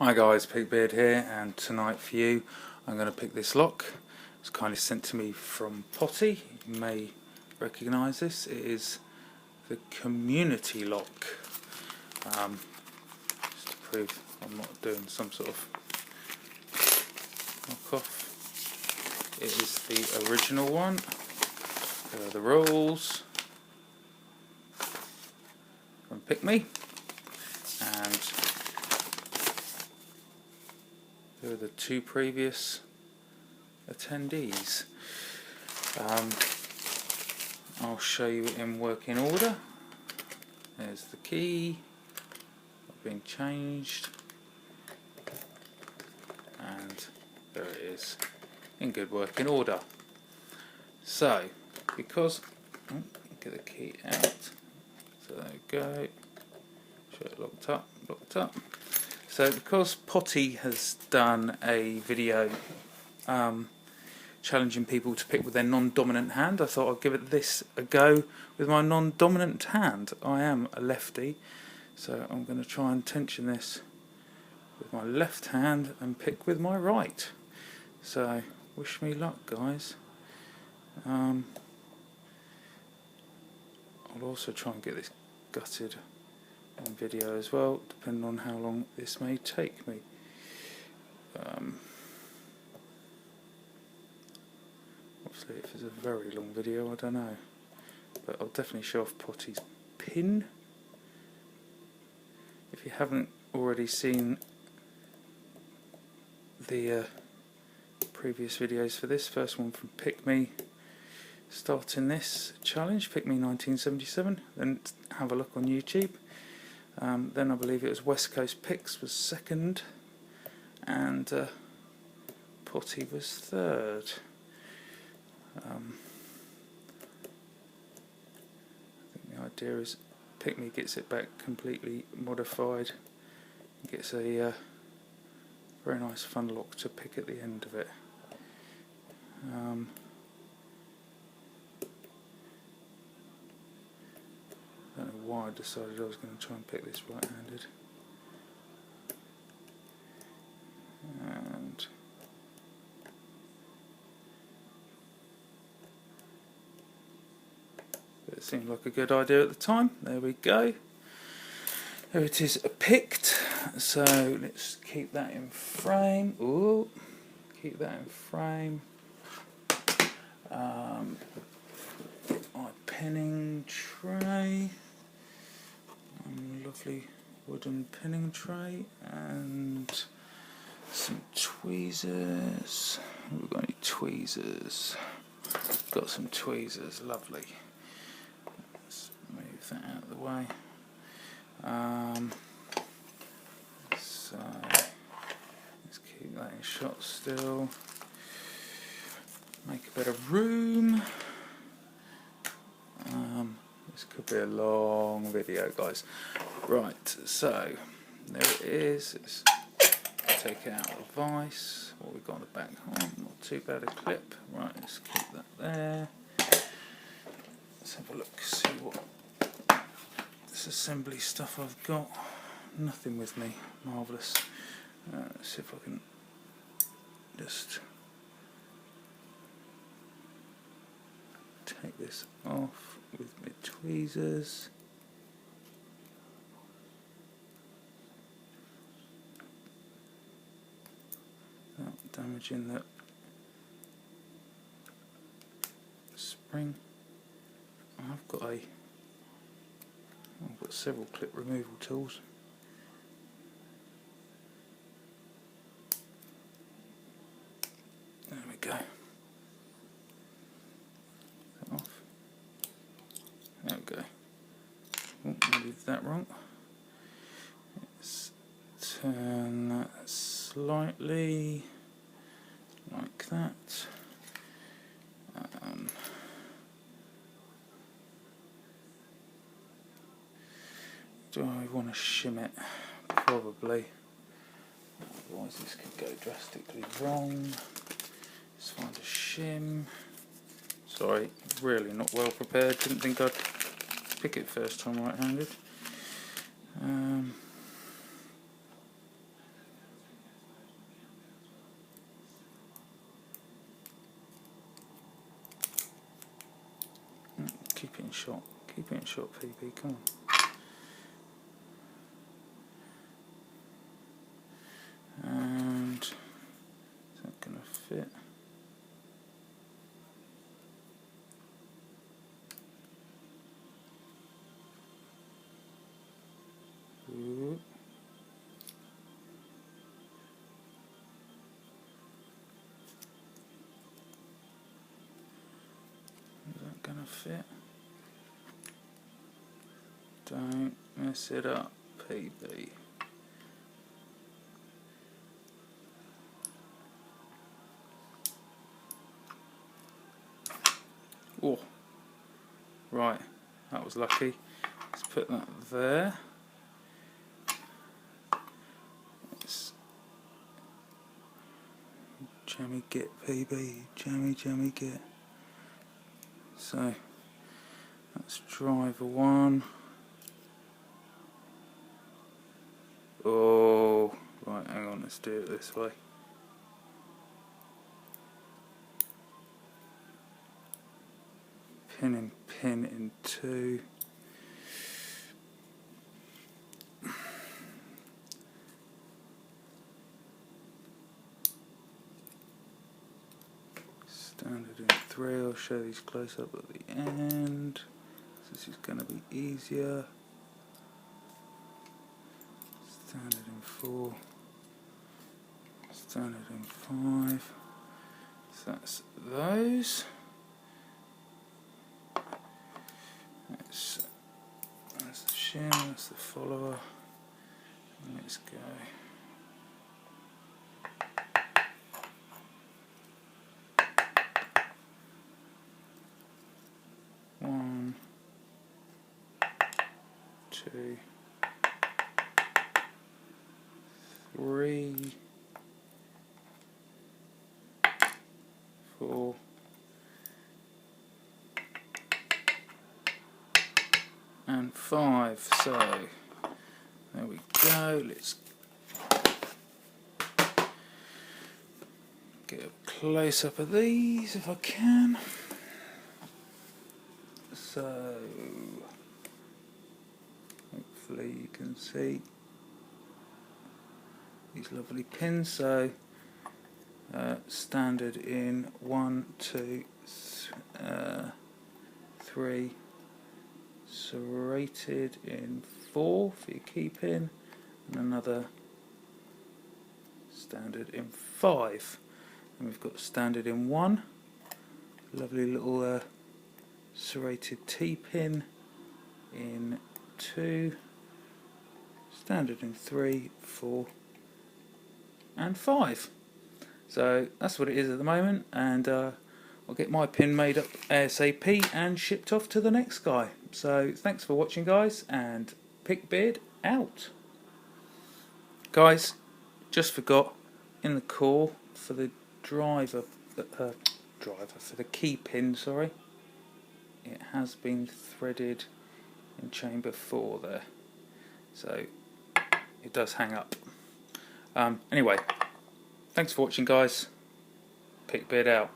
Hi guys, Pigbeard here, and tonight for you I'm going to pick this lock. It's kindly sent to me from Potty. You may recognise this. It is the community lock. Just to prove I'm not doing some sort of knockoff. It is the original one. There are the rules from PickMe, and there are the two previous attendees. I'll show you it in working order. There's the key, being changed, and there it is, in good working order. So, because, get the key out, so there we go, show it locked up. So because Potty has done a video challenging people to pick with their non-dominant hand, I thought I'd give it a go with my non-dominant hand. I am a lefty, so I'm going to try and tension this with my left hand and pick with my right. So wish me luck, guys. I'll also try and get this gutted on video as well, depending on how long this may take me. Obviously if it's a very long video, I don't know, but I'll definitely show off Potty's pin. If you haven't already seen the previous videos for this, first one from PickMe, starting this challenge, PickMe1977, then have a look on YouTube. Then I believe it was West Coast Picks was second, and Potty was third. I think the idea is PickMe gets it back completely modified, gets a very nice fun lock to pick at the end of it. I don't know why I decided I was going to try and pick this right-handed. And it seemed like a good idea at the time. There we go. There it is picked. So let's keep that in frame. Ooh, keep that in frame. My pinning tray. Lovely wooden pinning tray and some tweezers. We've got any tweezers? Got some tweezers, lovely. Let's move that out of the way. So let's keep that in shot still. Make a bit of room. This could be a long video, guys. Right, so there it is. Let's take out the vise. What we've got on the back, not too bad a clip. Right, let's keep that there. Let's have a look, see what this assembly stuff I've got. Nothing with me, marvellous. Let's see if I can just take this off with my tweezers. Not damaging the spring. I've got several clip removal tools. There we go. Off. There we go. Oh, I did that wrong. Let's turn that slightly like that. Do I want to shim it? Probably. Otherwise this could go drastically wrong. Let's find a shim. Sorry, really not well prepared. Didn't think I'd pick it first time right-handed. in shot. Keep it in shot, PB. Come on. And is that going to fit? Ooh. Is that going to fit? Don't mess it up, PB. Oh, right, that was lucky. Let's put that there. Let's jammy get, PB, jammy get. So that's driver 1. Oh, right, hang on, let's do it this way. Pin in 2. Standard in 3. I'll show these close up at the end. This is going to be easier. Standard in 4. Standard in 5. So that's those. That's the shim, that's the follower. Let's go. One, 2, 3, 4, and 5. So there we go. Let's get a close up of these if I can. So hopefully you can see these lovely pins. So standard in 1, 2, 3, serrated in 4 for your key pin, and another standard in 5. And we've got standard in 1, lovely little serrated T-pin in 2, standard in 3, 4 and 5. So that's what it is at the moment, and I'll get my pin made up ASAP and shipped off to the next guy. So thanks for watching, guys, and PickBeard out. Guys, just forgot, in the core for the driver for the key pin, sorry, it has been threaded in chamber 4 there, so it does hang up. Anyway, thanks for watching, guys. PickBeard out.